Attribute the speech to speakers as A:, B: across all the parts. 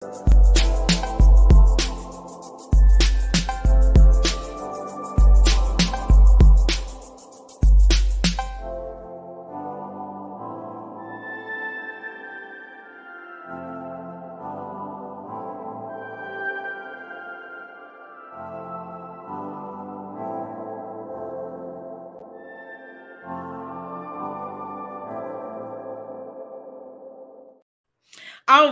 A: All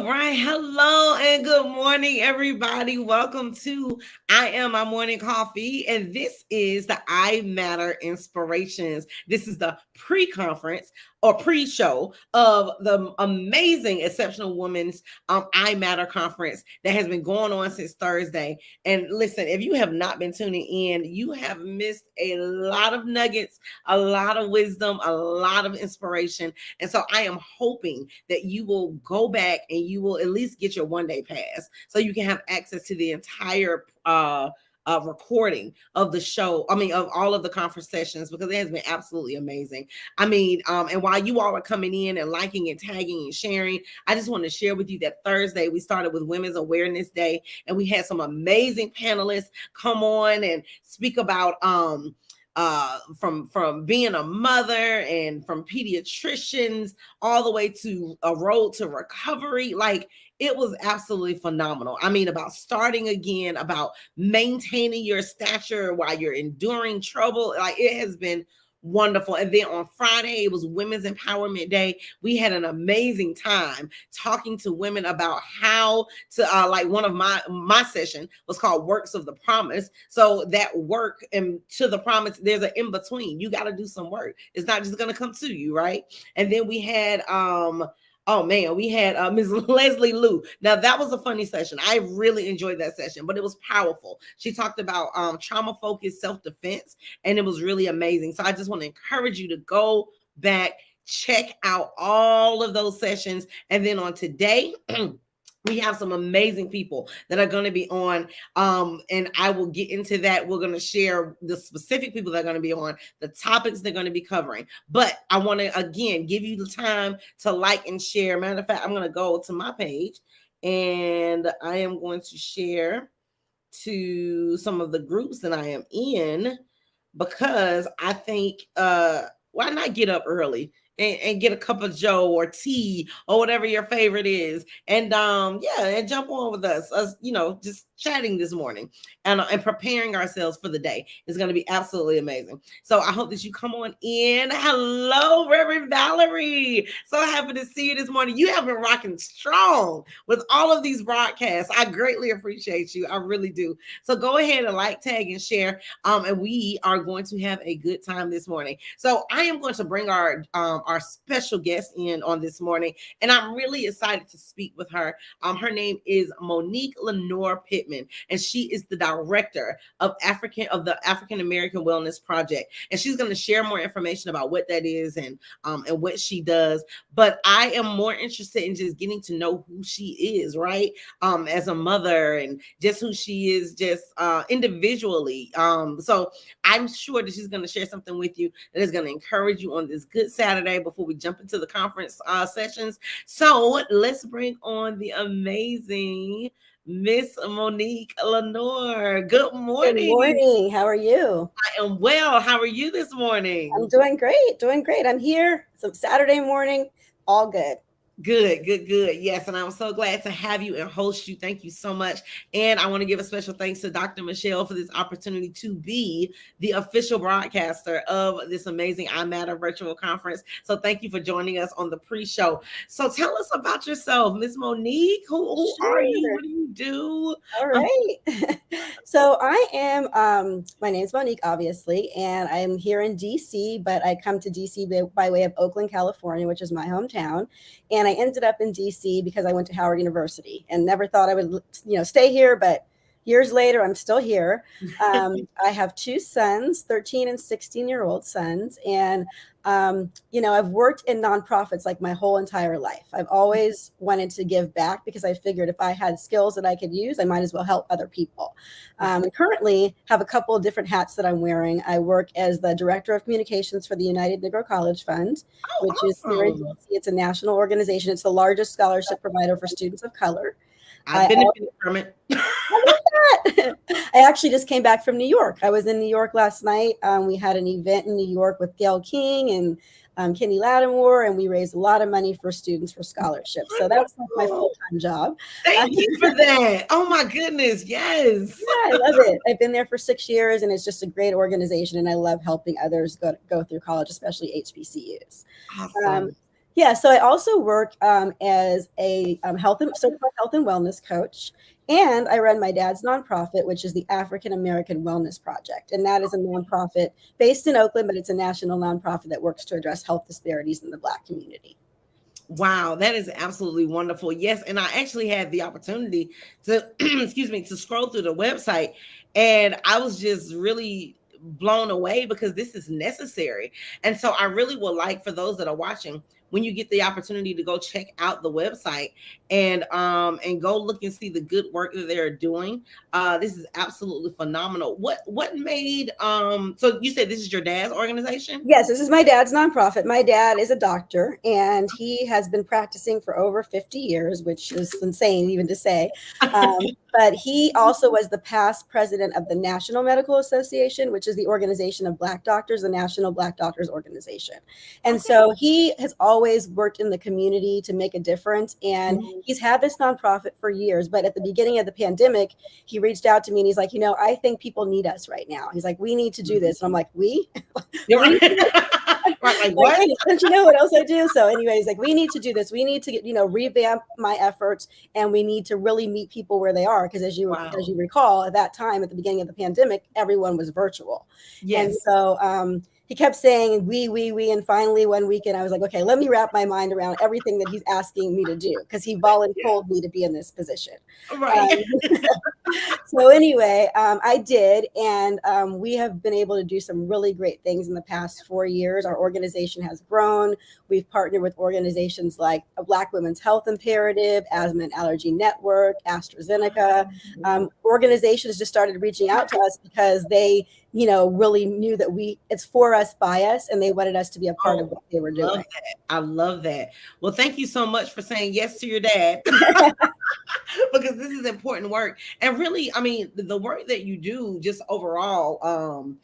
A: right. Hello and good morning, everybody. Welcome to I Am My Morning Coffee. And this is the iMatter Inspirations. This is the pre-conference or pre-show of the amazing Exceptional Women's iMatter conference that has been going on since Thursday. And listen, if you have not been tuning in, you have missed a lot of nuggets, a lot of wisdom, a lot of inspiration. And so I am hoping that you will go back and you will at least get your 1-day pass so you can have access to the entire recording of the show. I mean, of all of the conference sessions, because it has been absolutely amazing. I mean, and while you all are coming in and liking and tagging and sharing, I just want to share with you that Thursday we started with Women's Awareness Day, and we had some amazing panelists come on and speak about from being a mother and from pediatricians all the way to a road to recovery. Like, it was absolutely phenomenal. I mean, about starting again, about maintaining your stature while you're enduring trouble. Like, it has been wonderful. And then on Friday, it was Women's Empowerment Day. We had an amazing time talking to women about how to like one of my session was called Works of the Promise. So that work and to the promise, there's an in between. You got to do some work. It's not just going to come to you, right? And then we had oh man, we had Ms. Leslie Liu. Now that was a funny session. I really enjoyed that session, but it was powerful. She talked about trauma-focused self-defense, and it was really amazing. So I just want to encourage you to go back, check out all of those sessions. And then on today, we have some amazing people that are going to be on, and I will get into that. We're going to share the specific people that are going to be on, the topics they're going to be covering. But I want to, again, give you the time to like and share. Matter of fact, I'm going to go to my page, and I am going to share to some of the groups that I am in, because I think, why not get up early and get a cup of Joe or tea or whatever your favorite is, and and jump on with us, just chatting this morning and preparing ourselves for the day is going to be absolutely amazing. So I hope that you come on in. Hello, Reverend Valerie. So happy to see you this morning. You have been rocking strong with all of these broadcasts. I greatly appreciate you. I really do. So go ahead and like, tag, and share. And we are going to have a good time this morning. So I am going to bring our special guest in on this morning, and I'm really excited to speak with her. Her name is Monique Lenore Pittman, and she is the director of the African American Wellness Project, and she's going to share more information about what that is and what she does. But I am more interested in just getting to know who she is, right? As a mother, and just who she is, just individually. So I'm sure that she's going to share something with you that is going to encourage you on this good Saturday before we jump into the conference sessions. So let's bring on the amazing Miss Monique Lenore. Good morning.
B: Good morning. How are you?
A: I am well. How are you this morning?
B: I'm doing great. Doing great. I'm here. It's a Saturday morning. All good.
A: Good. Yes, and I'm so glad to have you and host you. Thank you so much. And I want to give a special thanks to Dr. Michelle for this opportunity to be the official broadcaster of this amazing iMatter virtual conference. So thank you for joining us on the pre-show. So tell us about yourself, Miss Monique. Who are you? What do you do?
B: All right. So I am, my name's Monique, obviously, and I'm here in DC, but I come to DC by way of Oakland, California, which is my hometown. And I ended up in DC because I went to Howard University and never thought I would, stay here. But years later, I'm still here. I have two sons, 13 and 16-year-old sons. And, I've worked in nonprofits like my whole entire life. I've always wanted to give back because I figured if I had skills that I could use, I might as well help other people. Currently have a couple of different hats that I'm wearing. I work as the Director of Communications for the United Negro College Fund, which is here in DC. It's a national organization. It's the largest scholarship provider for students of color.
A: I've benefited from it.
B: I actually just came back from New York. I was in New York last night. We had an event in New York with Gail King and Kenny Lattimore, and we raised a lot of money for students for scholarships. So that's like my full-time job.
A: Thank you for that. Oh my goodness. Yes.
B: Yeah, I love it. I've been there for 6 years, and it's just a great organization, and I love helping others go through college, especially HBCUs. Um,
A: Awesome.
B: yeah, so I also work as a certified health and wellness coach, and I run my dad's nonprofit, which is the African American Wellness Project, and that is a nonprofit based in Oakland, but it's a national nonprofit that works to address health disparities in the Black community.
A: Wow, that is absolutely wonderful. Yes, and I actually had the opportunity to excuse me, to scroll through the website, and I was just really blown away because this is necessary. And so I really would like for those that are watching, when you get the opportunity to go check out the website and go look and see the good work that they're doing. This is absolutely phenomenal. What made so you said this is your dad's organization?
B: Yes, this is my dad's nonprofit. My dad is a doctor, and he has been practicing for over 50 years, which is insane even to say. But he also was the past president of the National Medical Association, which is the organization of Black doctors, the National Black Doctors Organization. And so he has always worked in the community to make a difference. And he's had this nonprofit for years. But at the beginning of the pandemic, he reached out to me and he's like, I think people need us right now. He's like, we need to do this. And I'm like, we?
A: You're right. Right, like what?
B: Hey, don't you know what else I do? So anyways, like we need to do this. We need to get, revamp my efforts, and we need to really meet people where they are. Because as you recall, at that time, at the beginning of the pandemic, everyone was virtual. Yes. And so he kept saying we, and finally one weekend I was like, okay, let me wrap my mind around everything that he's asking me to do, because he volunteered me to be in this position.
A: Right.
B: So anyway, I did, and we have been able to do some really great things in the past 4 years. Our organization has grown. We've partnered with organizations like a Black Women's Health Imperative, Asthma and Allergy Network, AstraZeneca. Organizations just started reaching out to us because they really knew that it's for us, by us, and they wanted us to be a part of what they were doing.
A: I love that. Well, thank you so much for saying yes to your dad. Because this is important work. And really, I mean, the work that you do just overall,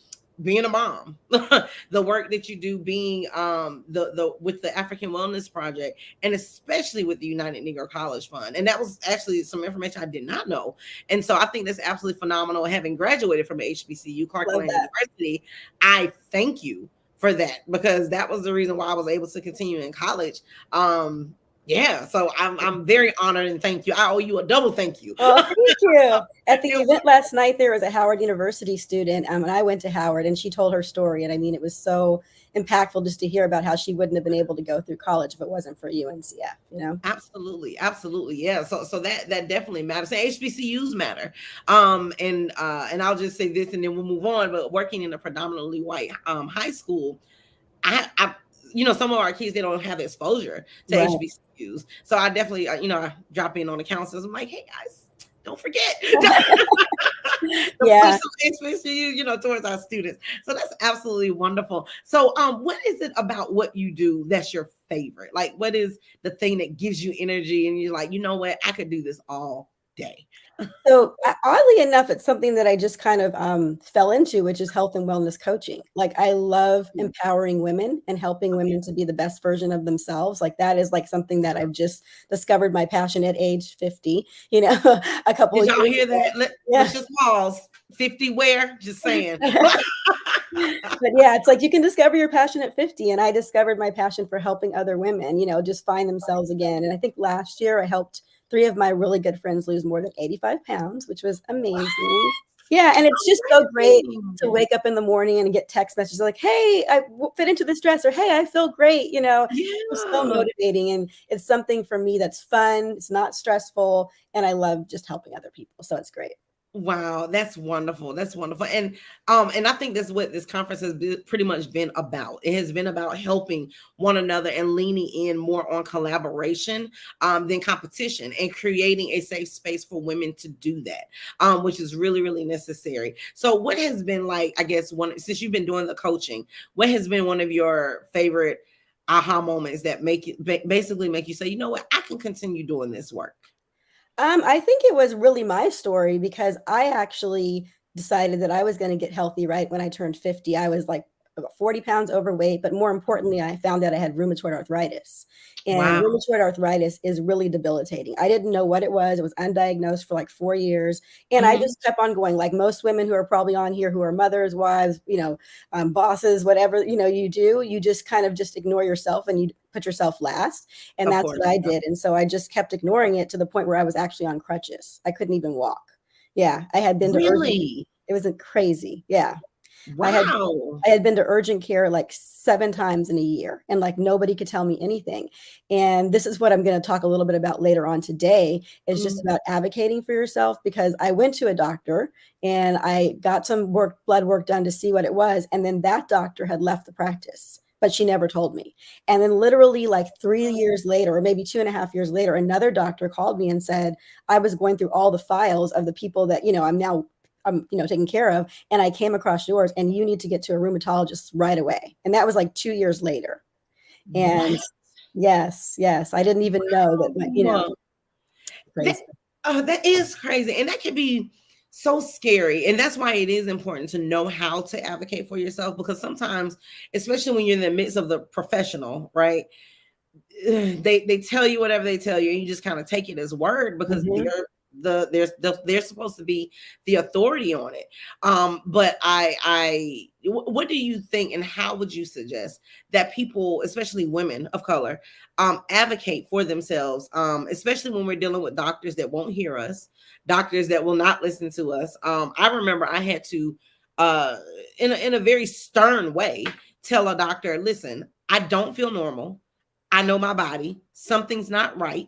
A: being a mom, the work that you do being the with the African Wellness Project, and especially with the United Negro College Fund. And that was actually some information I did not know. And so I think that's absolutely phenomenal. Having graduated from HBCU, Clarkland University, I thank you for that, because that was the reason why I was able to continue in college. Yeah, so I'm very honored, and thank you. I owe you a double thank you.
B: Oh, thank you. At the event last night, there was a Howard University student, and I went to Howard, and she told her story. And I mean, it was so impactful just to hear about how she wouldn't have been able to go through college if it wasn't for UNCF.
A: Absolutely, yeah. So that definitely matters. And HBCUs matter. And I'll just say this, and then we'll move on. But working in a predominantly white high school, I some of our kids, they don't have exposure to HBCUs. So I definitely, I drop in on the counselors. I'm like, hey guys, don't forget. Push some HBCU, towards our students. So that's absolutely wonderful. So what is it about what you do that's your favorite? Like, what is the thing that gives you energy and you're like, you know what, I could do this all day?
B: So oddly enough, it's something that I just kind of fell into, which is health and wellness coaching. Like, I love empowering women and helping women to be the best version of themselves. Like, that is like something that I've just discovered my passion at age 50, a couple
A: Did
B: of
A: y'all
B: years
A: hear
B: ago.
A: that? Let's just pause. 50 where? Just saying.
B: But yeah, it's like you can discover your passion at 50. And I discovered my passion for helping other women, just find themselves again. And I think last year I helped 3 of my really good friends lose more than 85 pounds, which was amazing. Yeah, and it's just so great to wake up in the morning and get text messages like, hey, I fit into this dress, or hey, I feel great. It's so motivating. And it's something for me that's fun. It's not stressful. And I love just helping other people. So it's great.
A: Wow, that's wonderful. That's wonderful. And I think that's what this conference has pretty much been about. It has been about helping one another and leaning in more on collaboration than competition, and creating a safe space for women to do that, which is really, really necessary. So what has been, like, I guess, since you've been doing the coaching, what has been one of your favorite aha moments that basically make you say, you know what, I can continue doing this work?
B: I think it was really my story because I actually decided that I was going to get healthy right when I turned 50. I was like about 40 pounds overweight, but more importantly, I found out I had rheumatoid arthritis. And
A: Wow.
B: rheumatoid arthritis is really debilitating. I didn't know what it was. It was undiagnosed for like 4 years. And I
A: Mhm.
B: just kept on going, like most women who are probably on here who are mothers, wives, bosses, whatever, you do, you just kind of just ignore yourself and you put yourself last. And
A: Of
B: that's
A: course.
B: what I
A: Yeah.
B: did. And so I just kept ignoring it to the point where I was actually on crutches. I couldn't even walk. Yeah, I had been to urgent.
A: Really?
B: It was crazy. Yeah. I had
A: Wow.
B: I had been to urgent care like 7 times in a year, and like nobody could tell me anything. And this is what I'm going to talk a little bit about later on today, is just
A: Mhm.
B: about advocating for yourself, because I went to a doctor and I got some blood work done to see what it was. And then that doctor had left the practice, but she never told me. And then literally like 3 years later, or maybe 2.5 years later, another doctor called me and said, I was going through all the files of the people that, I'm taking care of, and I came across yours, and you need to get to a rheumatologist right away. And that was like 2 years later.
A: What?
B: And yes, yes, I didn't even know that,
A: Wow. That,
B: crazy.
A: that is crazy. And that can be so scary. And that's why it is important to know how to advocate for yourself, because sometimes, especially when you're in the midst of the professional, right? They tell you whatever they tell you, and you just kind of take it as word because
B: Hmm.
A: they're supposed to be the authority on it. But what do you think, and how would you suggest that people, especially women of color, advocate for themselves, especially when we're dealing with doctors that won't hear us, doctors that will not listen to us? I remember I had to, uh, in a very stern way, tell a doctor, listen, I don't feel normal. I know my body. Something's not right.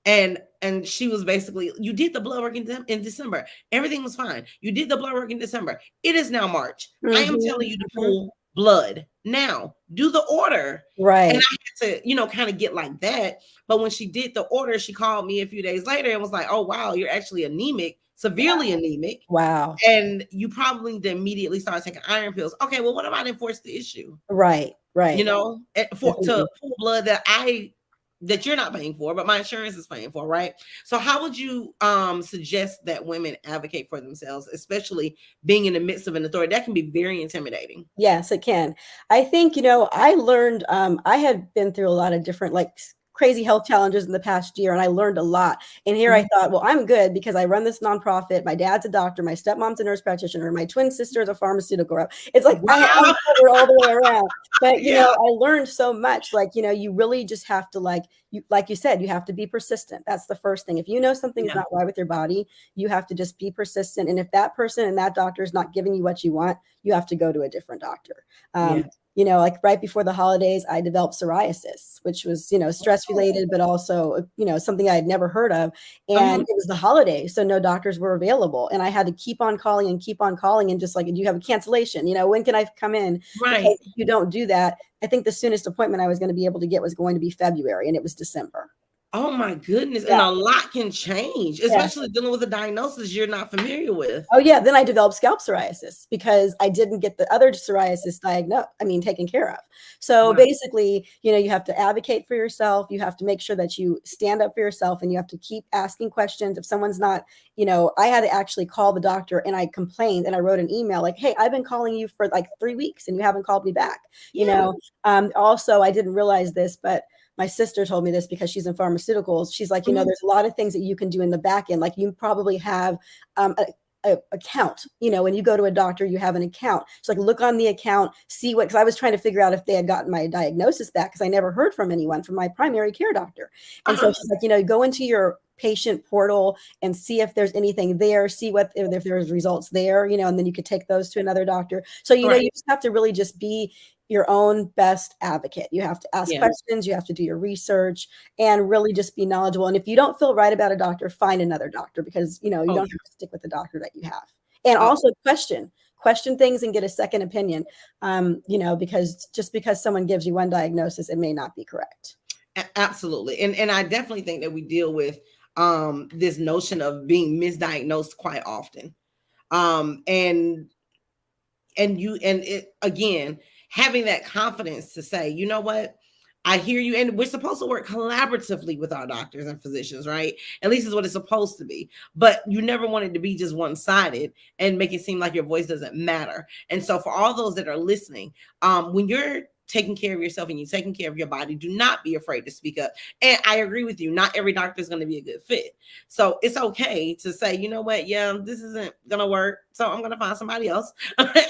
A: And she was basically, you did the blood work in December. Everything was fine. You did the blood work in December. It is now March. I am
B: Hmm.
A: telling you to
B: Hmm.
A: pull blood now. Do the order. And
B: Right.
A: I had to, kind of get like that. But when she did the order, she called me a few days later and was like, "Oh wow, you're actually anemic, severely anemic,
B: Wow.
A: and you probably need to immediately start taking iron pills." Okay, well, what if I didn't force the issue?
B: Right. Right.
A: For to
B: Definitely.
A: pull blood that you're not paying for, but my insurance is paying for, right? So how would you suggest that women advocate for themselves, especially being in the midst of an authority? That can be very intimidating.
B: Yes, it can. I think, I learned, I had been through a lot of different, like, crazy health challenges in the past year, and I learned a lot. And here I
A: Mhm.
B: thought, well, I'm good because I run this nonprofit. My dad's a doctor, my stepmom's a nurse practitioner, my twin sister is a pharmaceutical rep. It's like I'm
A: Wow.
B: covered all the way around. But,
A: Yeah.
B: I learned so much. Like, you really just have to, like you said, you have to be persistent. That's the first thing. If you know something's
A: Yeah.
B: not right with your body, you have to just be persistent. And if that person and that doctor is not giving you what you want, you have to go to a different doctor. Um,
A: Yeah.
B: like right before the holidays, I developed psoriasis, which was, stress
A: Oh.
B: related, but also, something I had never heard of. And
A: Mhm.
B: it was the holidays, so no doctors were available. And I had to keep on calling and keep on calling and just like, do you have a cancellation? When can I come in? Because
A: Right.
B: if you don't do that, I think the soonest appointment I was going to be able to get was going to be February, and it was December.
A: Oh my goodness.
B: Yeah.
A: And a lot can change,
B: Yeah.
A: especially dealing with a diagnosis you're not familiar with.
B: Oh yeah, then I developed scalp psoriasis because I didn't get the other psoriasis taken care of. So
A: Wow.
B: basically, you have to advocate for yourself. You have to make sure that you stand up for yourself, and you have to keep asking questions. If someone's not, I had to actually call the doctor, and I complained and I wrote an email like, "Hey, I've been calling you for like 3 weeks and you haven't called me back."
A: Yeah.
B: Also, I didn't realize this, but my sister told me this because she's in pharmaceuticals. She's like,
A: Mhm.
B: there's a lot of things that you can do in the back end. Like you probably have account. When you go to a doctor, you have an account. So like look on the account, see what, because I was trying to figure out if they had gotten my diagnosis back because I never heard from anyone from my primary care doctor. And so
A: Uh-huh.
B: she's like, go into your patient portal and see if there's anything there, see what if there's results there, and then you could take those to another doctor. So
A: Right.
B: you just have to really just be your own best advocate. You have to ask
A: Yeah.
B: questions, you have to do your research, and really just be knowledgeable. And if you don't feel right about a doctor, find another doctor because you
A: Oh
B: don't
A: yeah.
B: have to stick with the doctor that you have. And
A: Oh,
B: also question things and get a second opinion. Because just because someone gives you one diagnosis, it may not be correct.
A: absolutely. And I definitely think that we deal with this notion of being misdiagnosed quite often. Um and and it again, having that confidence to say, you know what? I hear you. And we're supposed to work collaboratively with our doctors and physicians, right? At least is what it's supposed to be. But you never want it to be just one sided and make it seem like your voice doesn't matter. And so, for all those that are listening, when you're taking care of yourself and you're taking care of your body, do not be afraid to speak up. And I agree with you. Not every doctor is going to be a good fit. So it's okay to say, you know what? Yeah, this isn't going to work. So I'm going to find somebody else.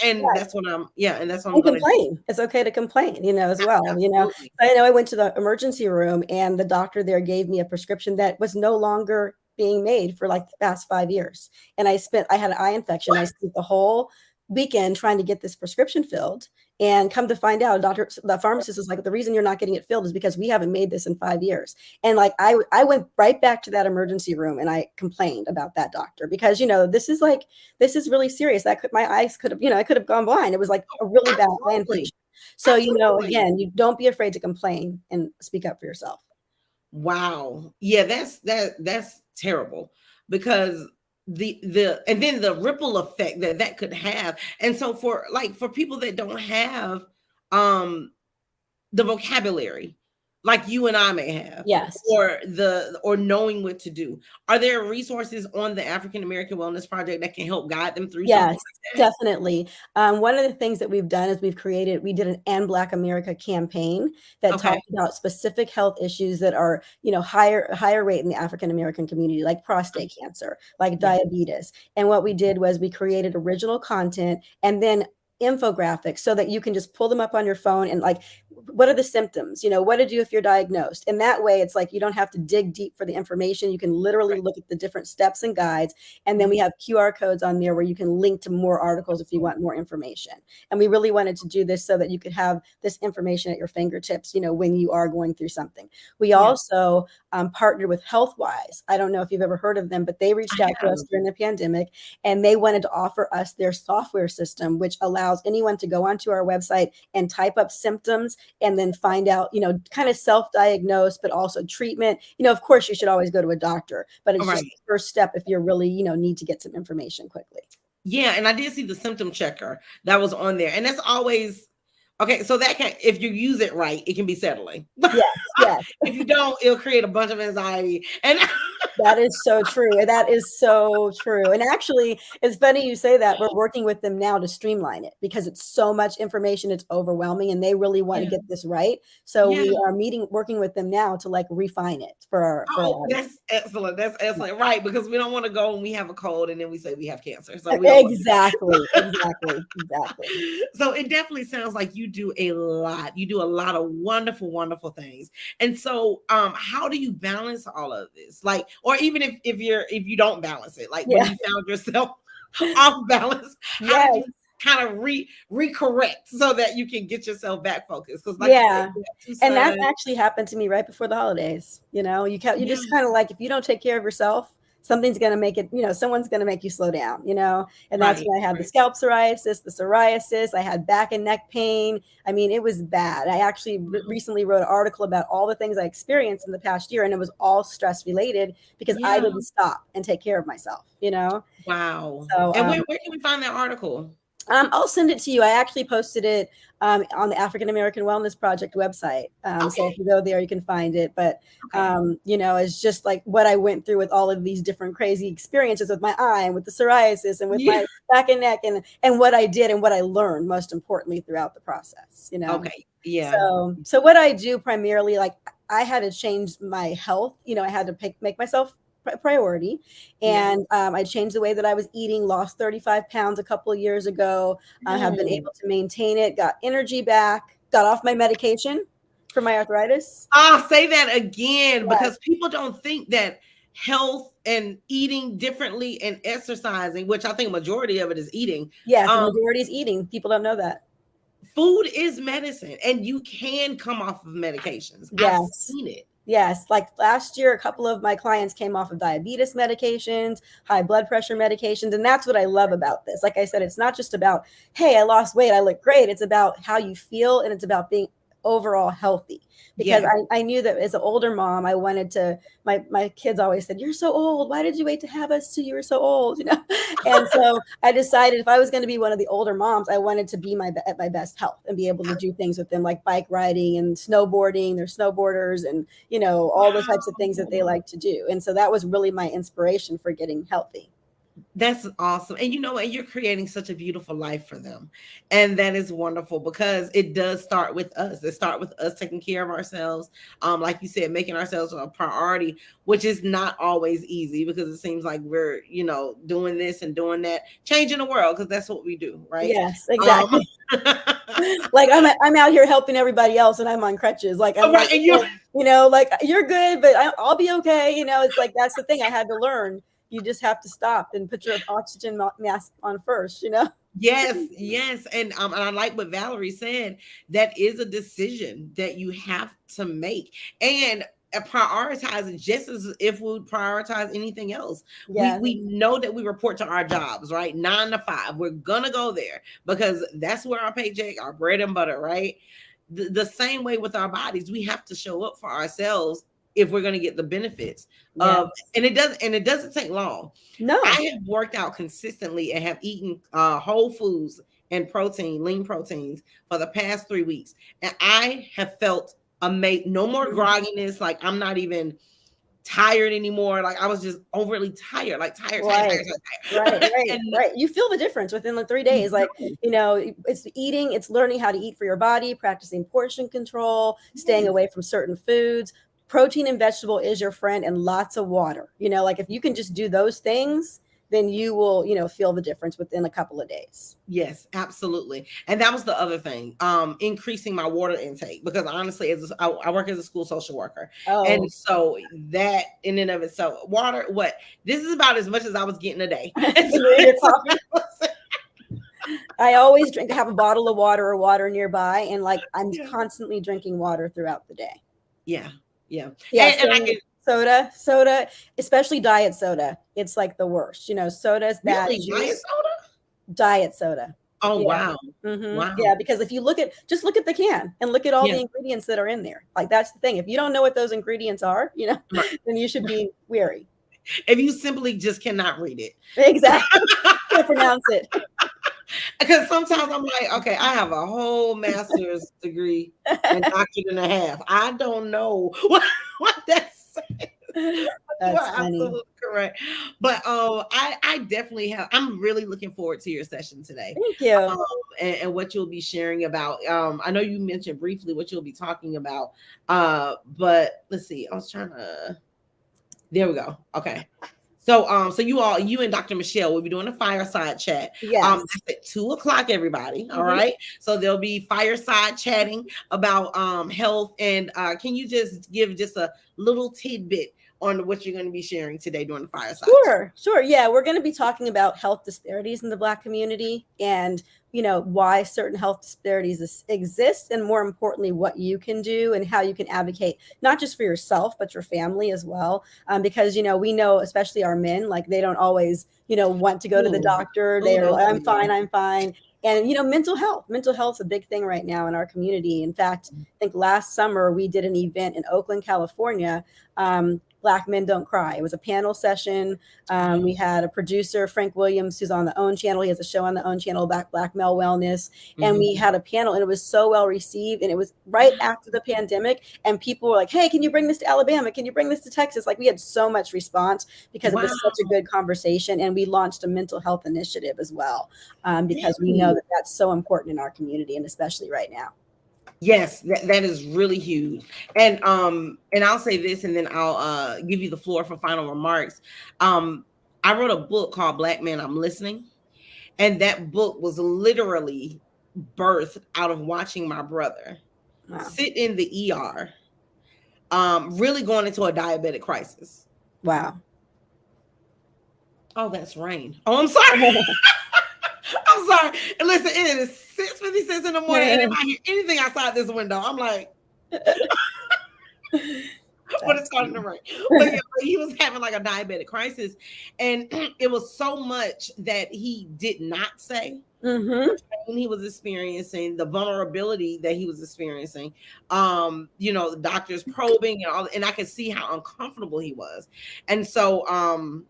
A: And
B: Right.
A: that's what and that's what I'm
B: And
A: going to do.
B: complain. It's okay to complain, as well.
A: Absolutely.
B: I know I went to the emergency room and the doctor there gave me a prescription that was no longer being made for like the past 5 years. And I had an eye infection. I
A: What?
B: spent the whole weekend trying to get this prescription filled. And come to find out, the pharmacist was like, the reason you're not getting it filled is because we haven't made this in 5 years. And like, I went right back to that emergency room and I complained about that doctor because, this is really serious. My eyes could have, I could have gone blind. It was like a really bad eye
A: Absolutely.
B: infection. So,
A: Absolutely.
B: again, you don't be afraid to complain and speak up for yourself.
A: Wow. Yeah, that's terrible because the and then the ripple effect that that could have. And so for people that don't have um the vocabulary like you and I may have,
B: Yes.
A: or knowing what to do, are there resources on the African American Wellness Project that can help guide them through something
B: Yes,
A: like that?
B: definitely. One of the things that we've done is we did an End Black America campaign that
A: Okay.
B: talked about specific health issues that are, higher rate in the African American community, like prostate cancer, like
A: Yeah.
B: diabetes. And what we did was we created original content and then infographics so that you can just pull them up on your phone and like, what are the symptoms? What to do if you're diagnosed? And that way it's like you don't have to dig deep for the information. You can literally
A: Right.
B: look at the different steps and guides, and then
A: Mhm.
B: we have QR codes on there where you can link to more articles if you want more information. And we really wanted to do this so that you could have this information at your fingertips, when you are going through something. We
A: Yeah,
B: also partnered with HealthWise. I don't know if you've ever heard of them, but they
A: I
B: reached out to
A: have.
B: us during the pandemic and they wanted to offer us their software system, which allows anyone to go onto our website and type up symptoms and then find out, kind of self-diagnose, but also treatment. Of course, you should always go to a doctor, but
A: All
B: it's just
A: right.
B: the first step if you're really, need to get some information quickly.
A: Yeah, and I did see the symptom checker that was on there. And that's always okay. So that can, if you use it right, it can be settling.
B: Yes, yes.
A: If you don't, it'll create a bunch of anxiety. And
B: That is so true. That is so true. And actually, it's funny you say that. We're working with them now to streamline it because it's so much information, it's overwhelming, and they really want to
A: yeah,
B: get this right. So
A: yeah.
B: we are working with them now to like refine it for our
A: Oh,
B: audience.
A: that's excellent. That's excellent. Right. Because we don't want to go and we have a cold and then we say we have cancer. So we don't want to do
B: Exactly, exactly, exactly.
A: that. So it definitely sounds like you do a lot. You do a lot of wonderful, wonderful things. And so how do you balance all of this? Like, or even if you don't balance it, like when
B: Yeah.
A: you found yourself off balance, how did
B: Yes.
A: you kind of recorrect so that you can get yourself back focused? Because like you said,
B: Yeah.
A: you have two
B: And that
A: sons.
B: actually happened to me right before the holidays. You
A: Yeah,
B: just kind of like, if you don't take care of yourself, something's going to make it, someone's going to make you slow down. And that's
A: right,
B: when I had the
A: right.
B: scalp psoriasis, I had back and neck pain. I mean, it was bad. I actually recently wrote an article about all the things I experienced in the past year, and it was all stress related because I
A: Yeah.
B: didn't stop and take care of myself.
A: Wow.
B: So,
A: And where can we find that article?
B: I'll send it to you. I actually posted it on the African American Wellness Project website. So if
A: Okay.
B: you go there, you can find it. But
A: Okay.
B: it's just like what I went through with all of these different crazy experiences with my eye and with the psoriasis and with
A: Yeah.
B: my back and neck and what I did and what I learned most importantly throughout the process.
A: Okay. Yeah.
B: So what I do primarily, like I had to change my health. I had to make myself priority.
A: Yeah.
B: And I changed the way that I was eating, lost 35 pounds a couple of years ago. I have been
A: Mm.
B: able to maintain it, got energy back, got off my medication for my arthritis.
A: Say that again
B: Yeah.
A: because people don't think that health and eating differently and exercising, which I think majority of it is eating,
B: Yes, the
A: um,
B: majority is eating. People don't know that.
A: food is medicine and you can come off of medications. I've
B: Yes.
A: seen it.
B: Yes, like last year, a couple of my clients came off of diabetes medications, high blood pressure medications, and that's what I love about this. Like I said, it's not just about, hey, I lost weight, I look great. It's about how you feel, and it's about being overall healthy. Because
A: Yes.
B: I knew that as an older mom, I wanted to, my kids always said, "You're so old. Why did you wait to have us till you were so old?" And so I decided if I was going to be one of the older moms, I wanted to be at my best health and be able to do things with them like bike riding and snowboarding. They're snowboarders and, all the types of things that they
A: Wow.
B: like to do. And so that was really my inspiration for getting healthy.
A: That's awesome. And you know what? You're creating such a beautiful life for them. And that is wonderful because it does start with us. It starts with us taking care of ourselves. Like you said, making ourselves a priority, which is not always easy because it seems like we're, doing this and doing that, changing the world because that's what we do, right?
B: Yes,
A: Um,
B: exactly. Like I'm out here helping everybody else and I'm on crutches. Like I'm
A: right,
B: like,
A: and you
B: like you're good, but I'll be okay. It's like, that's the thing I had to learn. You just have to stop and put your oxygen mask on first.
A: yes, yes. And I like what Valerie said. That is a decision that you have to make. And prioritizing just as if we would prioritize anything else.
B: Yeah.
A: We know that we report to our jobs, right? 9 to 5. We're gonna go there because that's where our paycheck, our bread and butter, right? The same way with our bodies, we have to show up for ourselves if we're gonna get the benefits
B: Yeah.
A: of and it doesn't take long.
B: No.
A: I have worked out consistently and have eaten whole foods and lean proteins for the past 3 weeks. And I have felt amazing. No more
B: Mhm.
A: grogginess. Like I'm not even tired anymore. Like I was just overly tired, like tired, tired,
B: Right.
A: tired, tired,
B: Right,
A: tired.
B: right,
A: And
B: right. You feel the difference within the 3 days. Like, it's eating, it's learning how to eat for your body, practicing portion control, staying
A: yes,
B: away from certain foods. Protein and vegetable is your friend, and lots of water. Like if you can just do those things, then you will, feel the difference within a couple of days.
A: yes, absolutely. And that was the other thing, increasing my water intake because honestly, I work as a school social worker,
B: Oh,
A: and so that in and of itself, water. What this is about as much as I was getting a day. And so,
B: your
A: and
B: coffee.
A: so
B: I always have a bottle of water or water nearby, and like I'm
A: yeah,
B: constantly drinking water throughout the day.
A: yeah, yeah.
B: Yeah,
A: And I
B: same
A: can
B: with soda, especially diet soda. It's like the worst. Soda's bad,
A: really diet
B: juice,
A: soda.
B: diet soda.
A: Oh
B: Yeah.
A: wow,
B: Yeah,
A: wow,
B: because if you just look at the can and look at all
A: yeah,
B: the ingredients that are in there. Like that's the thing. If you don't know what those ingredients are,
A: right.
B: then you should be wary.
A: If you simply just cannot read it.
B: Exactly. Can't pronounce it.
A: Because sometimes I'm like, okay, I have a whole master's degree and doctorate and a half. I don't know what that says. You
B: That's
A: are
B: funny.
A: absolutely correct. But I definitely have. I'm really looking forward to your session today,
B: Thank you.
A: um, and what you'll be sharing about. I know you mentioned briefly what you'll be talking about, but let's see. I was trying to. There we go. Okay. So you and Dr. Michelle will be doing a fireside chat.
B: Yes.
A: That's at 2 o'clock, everybody. All
B: Mhm.
A: right. So there'll be fireside chatting about health. And can you just give just a little tidbit on what you're going to be sharing today during the fireside chat?
B: Sure, sure. Yeah, we're going to be talking about health disparities in the Black community and, why certain health disparities exist, and more importantly, what you can do and how you can advocate, not just for yourself, but your family as well. Because, we know, especially our men, like they don't always, want to go to the
A: Ooh,
B: doctor.
A: ooh,
B: They're
A: those
B: like, I'm fine,
A: men.
B: I'm fine. And, mental health's a big thing right now in our community. In fact, I think last summer we did an event in Oakland, California. Black Men Don't Cry. It was a panel session. We had a producer, Frank Williams, who's on the OWN channel. He has a show on the OWN channel about Black male wellness. And we had a panel, and it was so well received. And it was right after the pandemic. And people were like, hey, can you bring this to Alabama? Can you bring this to Texas? Like we had so much response because it
A: Wow.
B: was such a good conversation. And we launched a mental health initiative as well, because we know
A: Really?
B: that that's so important in our community, and especially right now.
A: Yes, that is really huge. And I'll say this and then I'll give you the floor for final remarks. I wrote a book called Black Men I'm Listening, and that book was literally birthed out of watching my brother
B: Wow.
A: sit in the ER, really going into a diabetic crisis.
B: Wow.
A: Oh, that's rain. Oh, I'm sorry. I'm sorry. And listen, it is 6:56 in the morning, and if I hear anything outside this window, I'm like, But it's starting to rain. But yeah, but he was having like a diabetic crisis, and it was so much that he did not say.
B: Mm-hmm.
A: The pain he was experiencing, the vulnerability that he was experiencing, the doctors probing and all, and I could see how uncomfortable he was. And so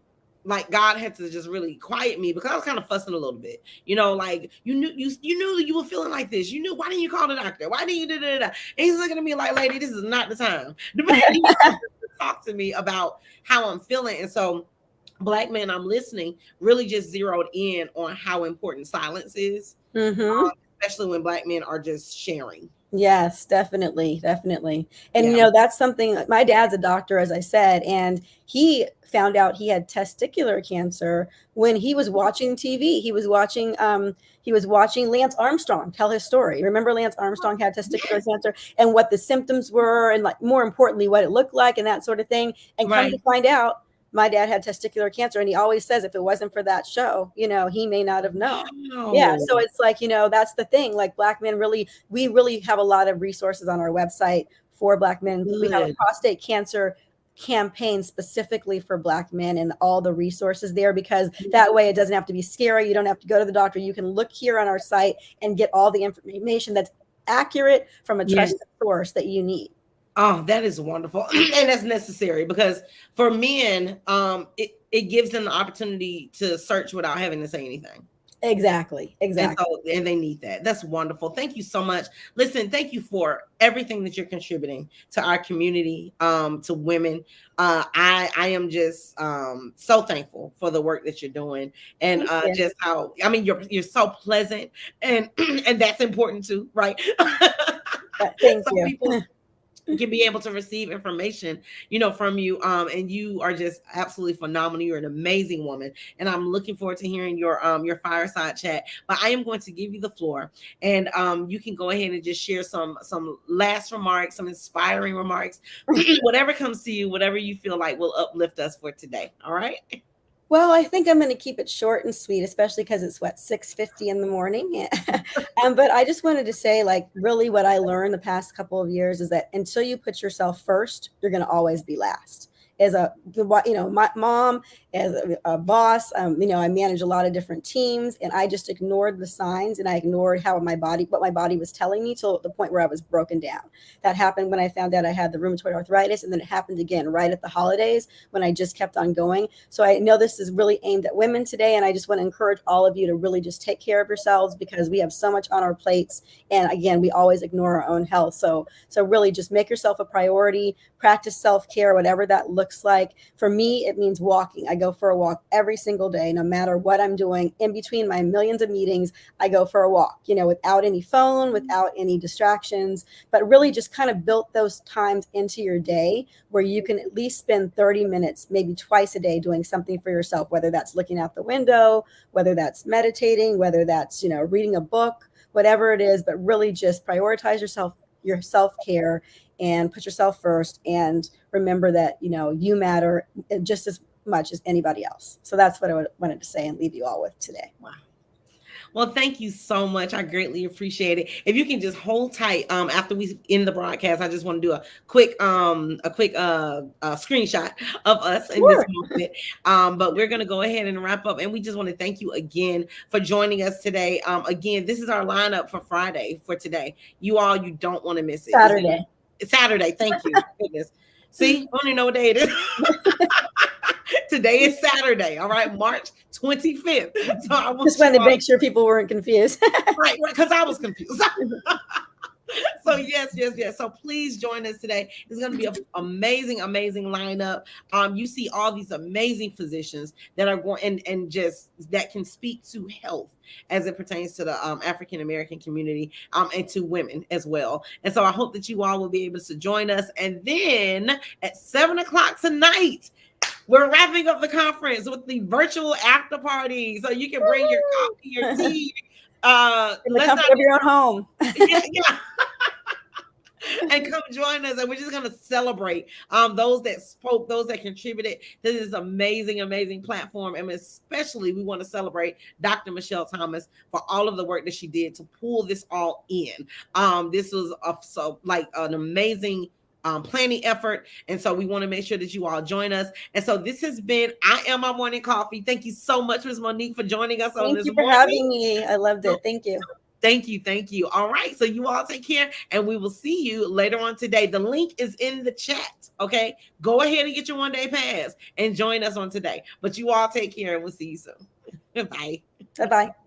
A: like God had to just really quiet me because I was kind of fussing a little bit, like you knew you were feeling like this. You knew, why didn't you call the doctor? Why didn't you do that? And he's looking at me like, lady, this is not the time to talk to me about how I'm feeling. And so Black men, I'm listening, really just zeroed in on how important silence is,
B: Mm-hmm.
A: especially when Black men are just sharing.
B: Yes, definitely, definitely. And
A: Yeah.
B: that's something. My dad's a doctor, as I said, and he found out he had testicular cancer when he was watching TV. He was watching Lance Armstrong tell his story. Remember, Lance Armstrong had testicular cancer and what the symptoms were, and like more importantly, what it looked like, and that sort of thing. And come to
A: Right.
B: find out, my dad had testicular cancer, and he always says if it wasn't for that show, he may not have known. Yeah,
A: Wow.
B: so it's like, that's the thing. Like Black men we really have a lot of resources on our website for Black men. We have a
A: Good.
B: prostate cancer campaign specifically for Black men and all the resources there, because that way it doesn't have to be scary. You don't have to go to the doctor. You can look here on our site and get all the information that's accurate from a
A: Yes.
B: trusted source that you need.
A: Oh, that is wonderful. And that's necessary because for men, it gives them the opportunity to search without having to say anything.
B: Exactly.
A: And they need that. That's wonderful. Thank you so much. Listen, thank you for everything that you're contributing to our community, to women. I am just so thankful for the work that you're doing, and just how, I mean, you're so pleasant, and and that's important too, right?
B: Thank
A: Some
B: you.
A: people can be able to receive information, from you. And you are just absolutely phenomenal. You're an amazing woman. And I'm looking forward to hearing your fireside chat. But I am going to give you the floor, and you can go ahead and just share some last remarks, some inspiring remarks, whatever comes to you, whatever you feel like will uplift us for today. All right.
B: Well, I think I'm going to keep it short and sweet, especially because it's 6:50 in the morning. But I just wanted to say, like, really what I learned the past couple of years is that until you put yourself first, you're going to always be last. As my mom, as a boss, I manage a lot of different teams, and I just ignored the signs, and I ignored what my body was telling me, till the point where I was broken down. That happened when I found out I had the rheumatoid arthritis, and then it happened again right at the holidays when I just kept on going. So I know this is really aimed at women today, and I just want to encourage all of you to really just take care of yourselves, because we have so much on our plates, and again, we always ignore our own health. So really just make yourself a priority, practice self-care, whatever that looks like. For me, it means walking. I go for a walk every single day, no matter what I'm doing. In between my millions of meetings, I go for a walk, without any phone, without any distractions, but really just kind of built those times into your day where you can at least spend 30 minutes, maybe twice a day, doing something for yourself, whether that's looking out the window, whether that's meditating, whether that's, reading a book, whatever it is, but really just prioritize your self-care, and put yourself first, and remember that you matter just as much as anybody else. So that's what I wanted to say and leave you all with today.
A: Wow. Well, thank you so much. I greatly appreciate it. If you can just hold tight, after we end the broadcast, I just want to do a quick screenshot of us in this moment. But we're going to go ahead and wrap up, and we just want to thank you again for joining us today. Again, this is our lineup for Friday for today. You don't want to miss it. It's Saturday. Thank you. Goodness. See, I don't even know what day it is. Today is Saturday, all right, March 25th. So I
B: just wanted to make sure people weren't confused.
A: right, because I was confused. So yes. So please join us today. It's going to be an amazing lineup. You see all these amazing physicians that are going and just that can speak to health as it pertains to the African American community, and to women as well. And so I hope that you all will be able to join us. And then at 7:00 tonight, we're wrapping up the conference with the virtual after party, so you can bring your coffee, your tea,
B: in the comfort of your own home.
A: Yeah. And come join us, and we're just going to celebrate those that spoke, those that contributed to this amazing platform. And especially we want to celebrate Dr. Michelle Thomas for all of the work that she did to pull this all in. This was an amazing planning effort. And so we want to make sure that you all join us. And so this has been I Am My Morning Coffee. Thank you so much, Ms. Monique, for joining us on
B: Thank
A: this
B: you for
A: morning.
B: having me. I loved it. Thank you.
A: Thank you. Thank you. All right. So you all take care, and we will see you later on today. The link is in the chat. Okay. Go ahead and get your 1-day pass and join us on today. But you all take care, and we'll see you soon. Bye.
B: Bye bye.